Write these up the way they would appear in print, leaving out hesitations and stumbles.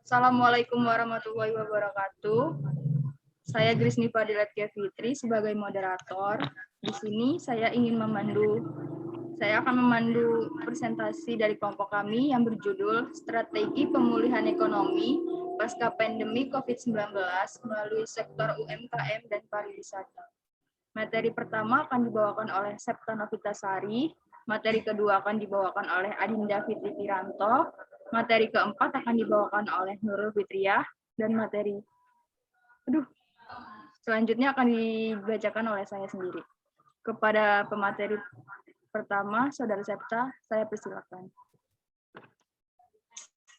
Assalamualaikum warahmatullahi wabarakatuh. Saya Grisni Fadilat Fitri sebagai moderator. Di sini saya akan memandu presentasi dari kelompok kami yang berjudul Strategi Pemulihan Ekonomi Pasca Pandemi COVID-19 melalui sektor UMKM dan pariwisata. Materi pertama akan dibawakan oleh Septa Novitasari, materi kedua akan dibawakan oleh Adinda Fitri Tiranto, materi keempat akan dibawakan oleh Nurul Fitriah, dan materi selanjutnya akan dibacakan oleh saya sendiri. Kepada pemateri pertama, Saudara Septa, saya persilakan.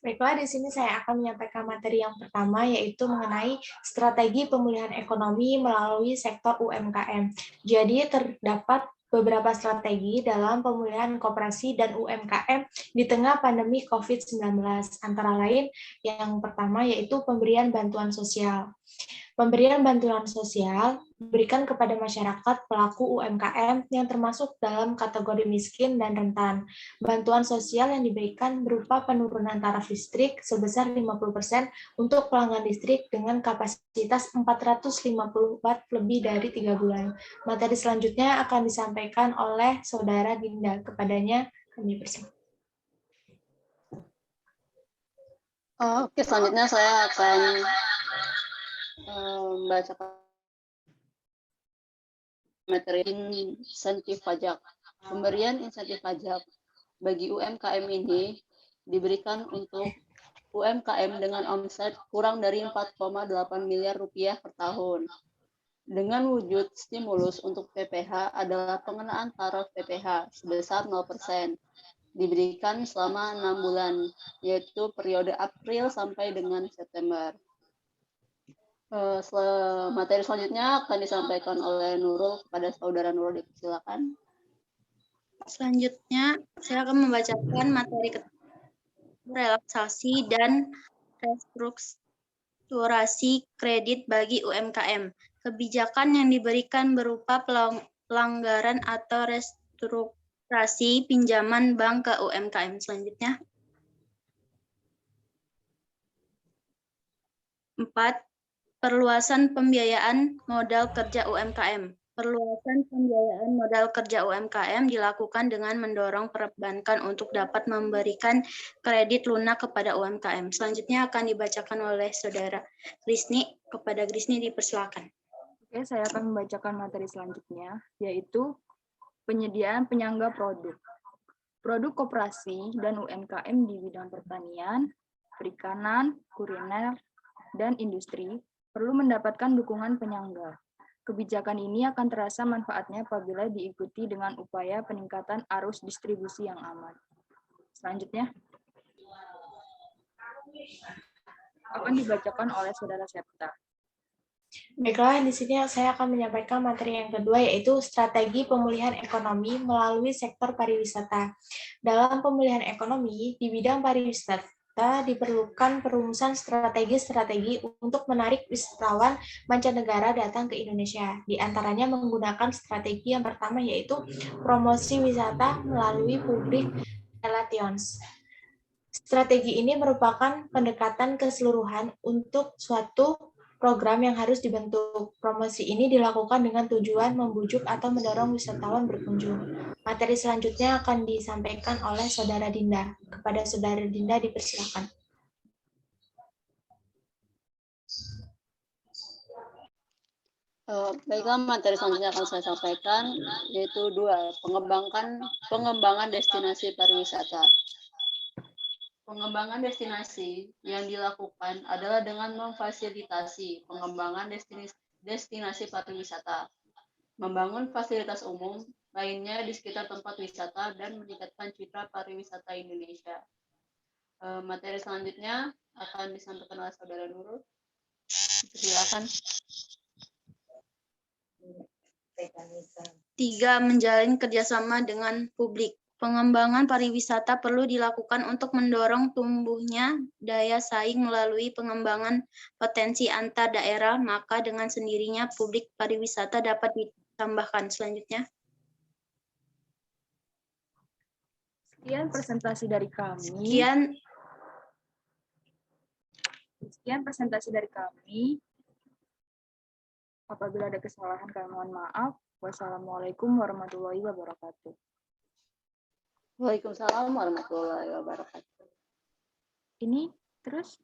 Baiklah, di sini saya akan menyampaikan materi yang pertama, yaitu mengenai strategi pemulihan ekonomi melalui sektor UMKM. Jadi, terdapat beberapa strategi dalam pemulihan koperasi dan UMKM di tengah pandemi COVID-19. Antara lain, yang pertama yaitu pemberian bantuan sosial. Pemberian bantuan sosial diberikan kepada masyarakat pelaku UMKM yang termasuk dalam kategori miskin dan rentan. Bantuan sosial yang diberikan berupa penurunan taraf listrik sebesar 50% untuk pelanggan listrik dengan kapasitas 450 Watt lebih dari 3 bulan. Materi selanjutnya akan disampaikan oleh Saudara Dinda. Kepadanya kami persilakan. Oke, selanjutnya saya akan membacakan materi insentif pajak. Pemberian insentif pajak bagi UMKM ini diberikan untuk UMKM dengan omset kurang dari 4,8 miliar rupiah per tahun. Dengan wujud stimulus untuk PPH adalah pengenaan taraf PPH sebesar 0%. Diberikan selama 6 bulan, yaitu periode April sampai dengan September. Materi selanjutnya akan disampaikan oleh Nurul. Kepada Saudara Nurul, dipersilakan. Selanjutnya, saya akan membacakan materi relaksasi dan restrukturasi kredit bagi UMKM. Kebijakan yang diberikan berupa pelanggaran atau restrukturasi pinjaman bank ke UMKM. Selanjutnya. 4. Perluasan pembiayaan modal kerja UMKM. Perluasan pembiayaan modal kerja UMKM dilakukan dengan mendorong perbankan untuk dapat memberikan kredit lunak kepada UMKM. Selanjutnya akan dibacakan oleh Saudara Grisni. Kepada Grisni dipersilakan. Oke, saya akan membacakan materi selanjutnya, yaitu penyediaan penyangga produk. Produk koperasi dan UMKM di bidang pertanian, perikanan, kuliner, dan industri perlu mendapatkan dukungan penyangga. Kebijakan ini akan terasa manfaatnya apabila diikuti dengan upaya peningkatan arus distribusi yang aman. Selanjutnya akan dibacakan oleh Saudara Septa. Baiklah, di sini saya akan menyampaikan materi yang kedua, yaitu strategi pemulihan ekonomi melalui sektor pariwisata. Dalam pemulihan ekonomi di bidang pariwisata, diperlukan perumusan strategi-strategi untuk menarik wisatawan mancanegara datang ke Indonesia. Di antaranya menggunakan strategi yang pertama, yaitu promosi wisata melalui public relations. Strategi ini merupakan pendekatan keseluruhan untuk suatu program yang harus dibentuk. Promosi ini dilakukan dengan tujuan membujuk atau mendorong wisatawan berkunjung. Materi selanjutnya akan disampaikan oleh Saudara Dinda. Kepada Saudara Dinda dipersilakan. Baiklah, materi selanjutnya akan saya sampaikan, yaitu 2, pengembangan destinasi pariwisata. Pengembangan destinasi yang dilakukan adalah dengan memfasilitasi pengembangan destinasi pariwisata, membangun fasilitas umum lainnya di sekitar tempat wisata, dan meningkatkan citra pariwisata Indonesia. Materi selanjutnya akan disampaikan oleh Saudara Nurul. Silakan. 3. Menjalin kerjasama dengan publik. Pengembangan pariwisata perlu dilakukan untuk mendorong tumbuhnya daya saing melalui pengembangan potensi antar daerah, maka dengan sendirinya publik pariwisata dapat ditambahkan. Selanjutnya. Sekian presentasi dari kami. Sekian presentasi dari kami. Apabila ada kesalahan, kami mohon maaf. Wassalamualaikum warahmatullahi wabarakatuh. Waalaikumsalam warahmatullahi wabarakatuh. Ini terus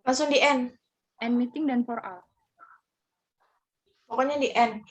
Langsung di end. end meeting dan for all. Pokoknya di end.